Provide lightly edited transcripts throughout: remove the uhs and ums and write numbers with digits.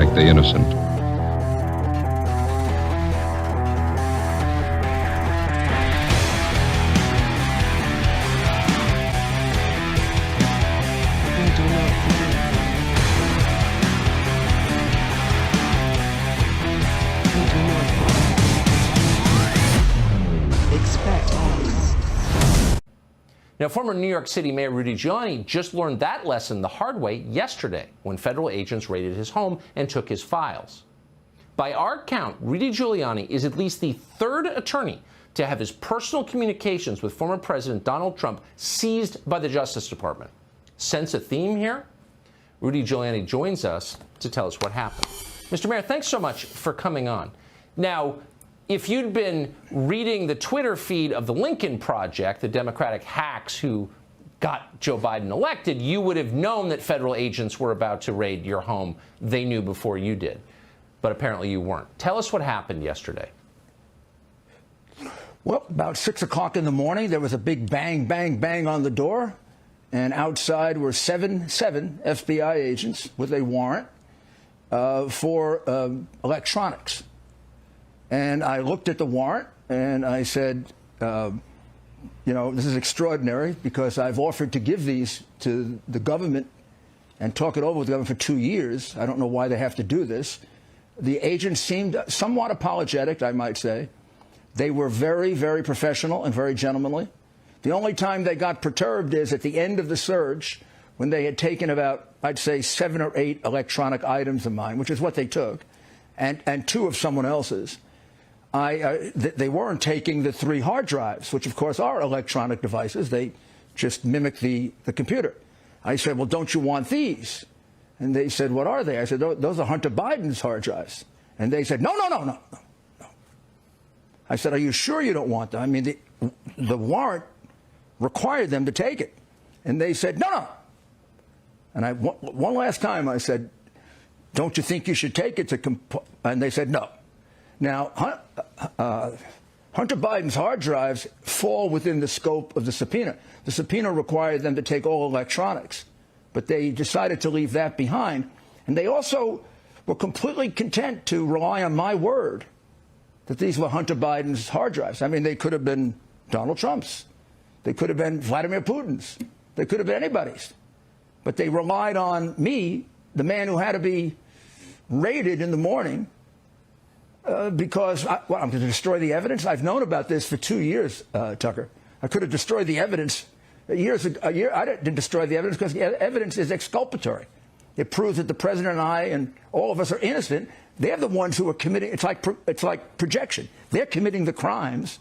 protect the innocent. Now, former New York City Mayor Rudy Giuliani just learned that lesson the hard way yesterday when federal agents raided his home and took his files. By our count, Rudy Giuliani is at least the third attorney to have his personal communications with former President Donald Trump seized by the Justice Department. Sense a theme here? Rudy Giuliani joins us to tell us what happened. Mr. Mayor, thanks so much for coming on. Now, if you'd been reading the Twitter feed of the Lincoln Project, the Democratic hacks who got Joe Biden elected, you would have known that federal agents were about to raid your home. They knew before you did. But apparently you weren't. Tell us what happened yesterday. Well, about 6 o'clock in the morning, there was a big bang, bang, bang on the door. And outside were seven FBI agents with a warrant for electronics. And I looked at the warrant and I said, you know, this is extraordinary because I've offered to give these to the government and talk it over with the government for 2 years. I don't know why they have to do this. The agents seemed somewhat apologetic, I might say. They were very, very professional and very gentlemanly. The only time they got perturbed is at the end of the search when they had taken about, I'd say, 7 or 8 electronic items of mine, which is what they took, and 2 of someone else's. They weren't taking the 3 hard drives, which, of course, are electronic devices. They just mimic the computer. I said, well, don't you want these? And they said, what are they? I said, those are Hunter Biden's hard drives. And they said, no. I said, are you sure you don't want them? I mean, the warrant required them to take it. And they said, no. And one last time I said, don't you think you should take it to and they said, no. Now, Hunter Biden's hard drives fall within the scope of the subpoena. The subpoena required them to take all electronics, but they decided to leave that behind. And they also were completely content to rely on my word that these were Hunter Biden's hard drives. I mean, they could have been Donald Trump's. They could have been Vladimir Putin's. They could have been anybody's. But they relied on me, the man who had to be raided in the morning, because I'm going to destroy the evidence. I've known about this for 2 years, Tucker. I could have destroyed the evidence a year. I didn't destroy the evidence because the evidence is exculpatory. It proves that the president and I and all of us are innocent. They're the ones who are committing. It's like projection. They're committing the crimes.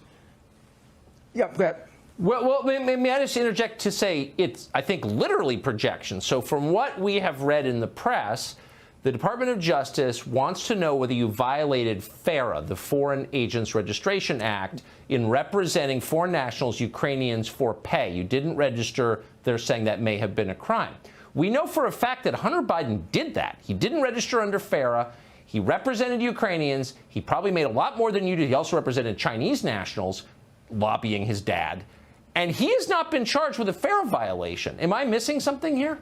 Yeah, go ahead. Well, may I just interject to say it's, I think, literally projection. So from what we have read in the press, the Department of Justice wants to know whether you violated FARA, the Foreign Agents Registration Act, in representing foreign nationals, Ukrainians, for pay. You didn't register. They're saying that may have been a crime. We know for a fact that Hunter Biden did that. He didn't register under FARA. He represented Ukrainians. He probably made a lot more than you did. He also represented Chinese nationals, lobbying his dad. And he has not been charged with a FARA violation. Am I missing something here?